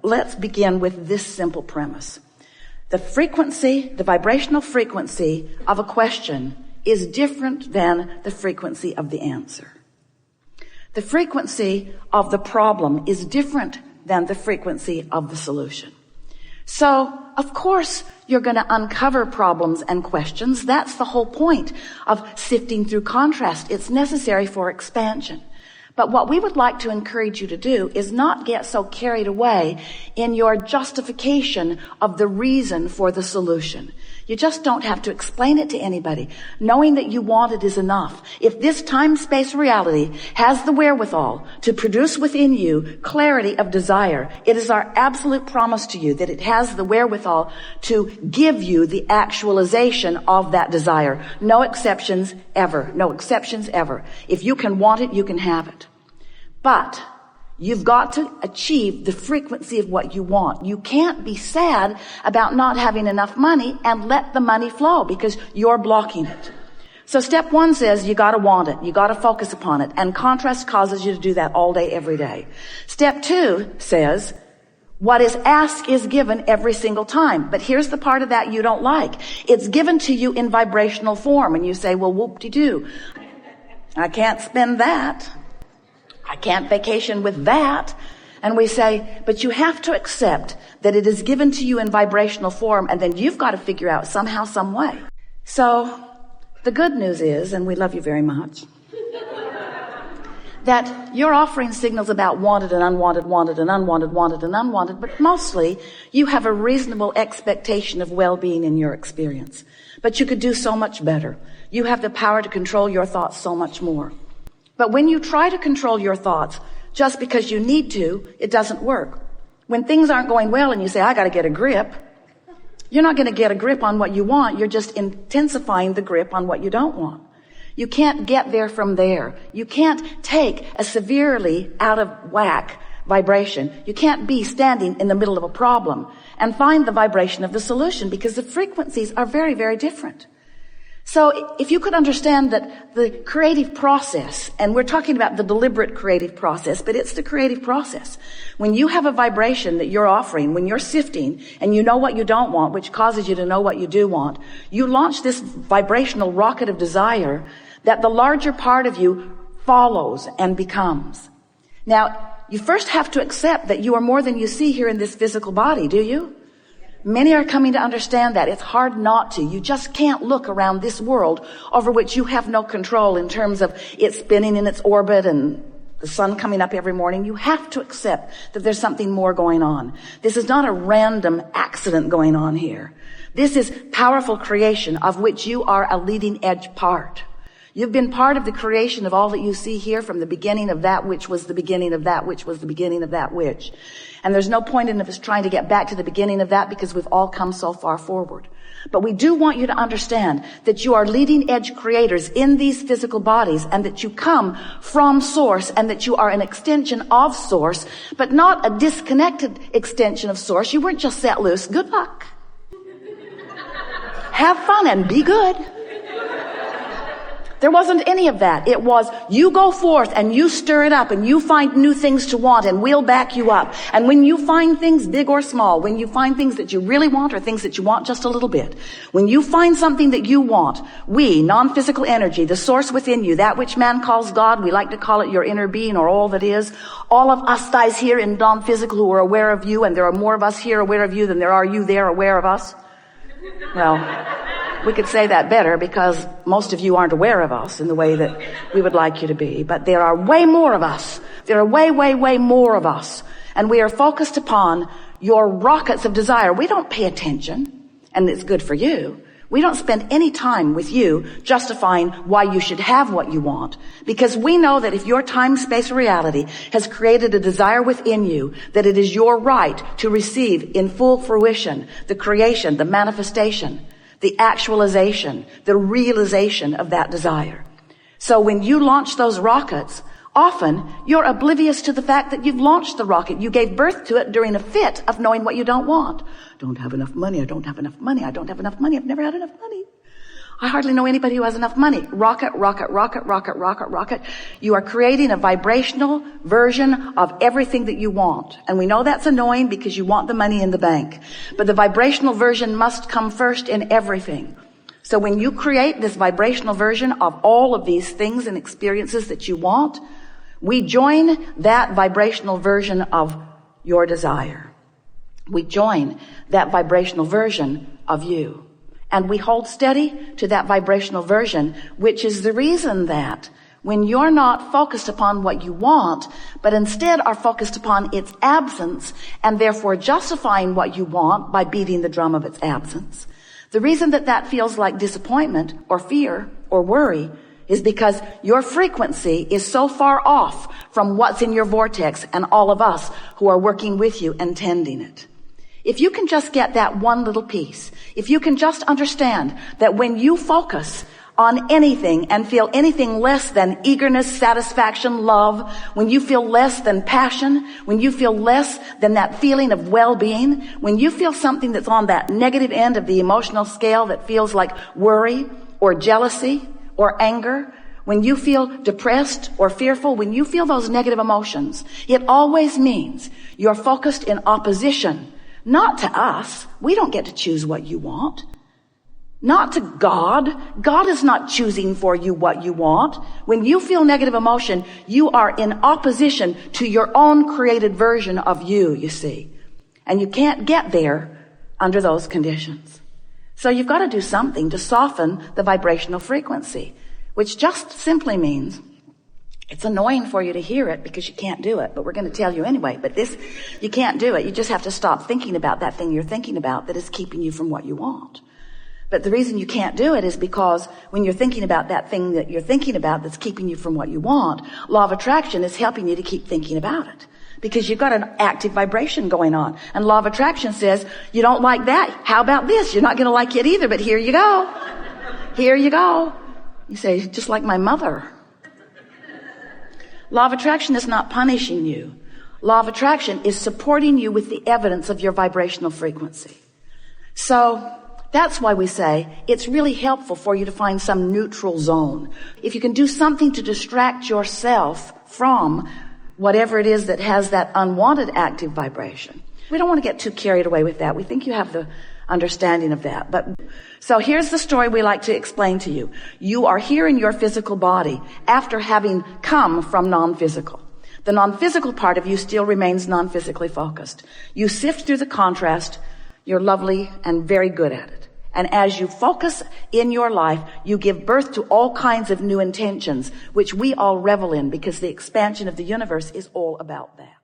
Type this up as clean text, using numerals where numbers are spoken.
let's begin with this simple premise. The vibrational frequency of a question is different than the frequency of the answer. The frequency of the problem is different than the frequency of the solution. So, of course, you're going to uncover problems and questions. That's the whole point of sifting through contrast. It's necessary for expansion. But what we would like to encourage you to do is not get so carried away in your justification of the reason for the solution. You just don't have to explain it to anybody. Knowing that you want it is enough. If this time-space reality has the wherewithal to produce within you clarity of desire, it is our absolute promise to you that it has the wherewithal to give you the actualization of that desire. No exceptions ever. No exceptions ever. If you can want it, you can have it. But you've got to achieve the frequency of what you want. You can't be sad about not having enough money and let the money flow because you're blocking it. So step 1 says you got to want it. You got to focus upon it. And contrast causes you to do that all day, every day. Step 2 says what is asked is given every single time. But here's the part of that you don't like. It's given to you in vibrational form. And you say, well, whoop-de-doo. I can't spend that. I can't vacation with that. And we say, but you have to accept that it is given to you in vibrational form, and then you've got to figure out somehow, some way. So the good news is, and we love you very much, that you're offering signals about wanted and unwanted, wanted and unwanted, wanted and unwanted, but mostly you have a reasonable expectation of well-being in your experience. But you could do so much better. You have the power to control your thoughts so much more. But when you try to control your thoughts just because you need to, it doesn't work. When things aren't going well and you say, I got to get a grip, you're not going to get a grip on what you want. You're just intensifying the grip on what you don't want. You can't get there from there. You can't take a severely out of whack vibration. You can't be standing in the middle of a problem and find the vibration of the solution because the frequencies are very, very different. So if you could understand that the creative process, and we're talking about the deliberate creative process, but it's the creative process. When you have a vibration that you're offering, when you're sifting, and you know what you don't want, which causes you to know what you do want, you launch this vibrational rocket of desire that the larger part of you follows and becomes. Now, you first have to accept that you are more than you see here in this physical body, do you? Many are coming to understand that. It's hard not to. You just can't look around this world over which you have no control in terms of it spinning in its orbit and the sun coming up every morning. You have to accept that there's something more going on. This is not a random accident going on here. This is powerful creation of which you are a leading edge part. You've been part of the creation of all that you see here from the beginning of that which was the beginning of that which was the beginning of that which. And there's no point in us trying to get back to the beginning of that because we've all come so far forward. But we do want you to understand that you are leading edge creators in these physical bodies and that you come from source and that you are an extension of source, but not a disconnected extension of source. You weren't just set loose. Good luck. Have fun and be good. There wasn't any of that. It was, you go forth and you stir it up and you find new things to want and we'll back you up. And when you find things big or small, when you find things that you really want or things that you want just a little bit, when you find something that you want, we, non-physical energy, the source within you, that which man calls God, we like to call it your inner being or all that is, all of us guys here in non-physical who are aware of you, and there are more of us here aware of you than there are you there aware of us. Well, we could say that better because most of you aren't aware of us in the way that we would like you to be. But there are way more of us. There are way, way, way more of us. And we are focused upon your rockets of desire. We don't pay attention, and it's good for you. We don't spend any time with you justifying why you should have what you want. Because we know that if your time-space reality has created a desire within you, that it is your right to receive in full fruition the creation, the manifestation, the actualization, the realization of that desire. So when you launch those rockets, often you're oblivious to the fact that you've launched the rocket. You gave birth to it during a fit of knowing what you don't want. Don't have enough money. I don't have enough money. I don't have enough money. I've never had enough money. I hardly know anybody who has enough money. Rocket, rocket, rocket, rocket, rocket, rocket. You are creating a vibrational version of everything that you want. And we know that's annoying because you want the money in the bank. But the vibrational version must come first in everything. So when you create this vibrational version of all of these things and experiences that you want, we join that vibrational version of your desire. We join that vibrational version of you. And we hold steady to that vibrational version, which is the reason that when you're not focused upon what you want, but instead are focused upon its absence and therefore justifying what you want by beating the drum of its absence, the reason that that feels like disappointment or fear or worry is because your frequency is so far off from what's in your vortex and all of us who are working with you and tending it. If you can just get that one little piece, if you can just understand that when you focus on anything and feel anything less than eagerness, satisfaction, love, when you feel less than passion, when you feel less than that feeling of well-being, when you feel something that's on that negative end of the emotional scale that feels like worry or jealousy or anger, when you feel depressed or fearful, when you feel those negative emotions, it always means you're focused in opposition. Not to us. We don't get to choose what you want. Not to God. God is not choosing for you what you want. When you feel negative emotion, you are in opposition to your own created version of you see. And you can't get there under those conditions. So you've got to do something to soften the vibrational frequency, which just simply means it's annoying for you to hear it because you can't do it, but we're going to tell you anyway. But you can't do it. You just have to stop thinking about that thing you're thinking about that is keeping you from what you want. But the reason you can't do it is because when you're thinking about that thing that you're thinking about that's keeping you from what you want, law of attraction is helping you to keep thinking about it because you've got an active vibration going on. And law of attraction says, you don't like that. How about this? You're not going to like it either, but here you go. Here you go. You say, just like my mother. Law of attraction is not punishing you. Law of attraction is supporting you with the evidence of your vibrational frequency. So that's why we say it's really helpful for you to find some neutral zone. If you can do something to distract yourself from whatever it is that has that unwanted active vibration. We don't want to get too carried away with that. We think you have the understanding of that. But so here's the story we like to explain to you. You are here in your physical body after having come from non-physical. The non-physical part of you still remains non-physically focused. You sift through the contrast. You're lovely and very good at it. And as you focus in your life, you give birth to all kinds of new intentions, which we all revel in because the expansion of the universe is all about that.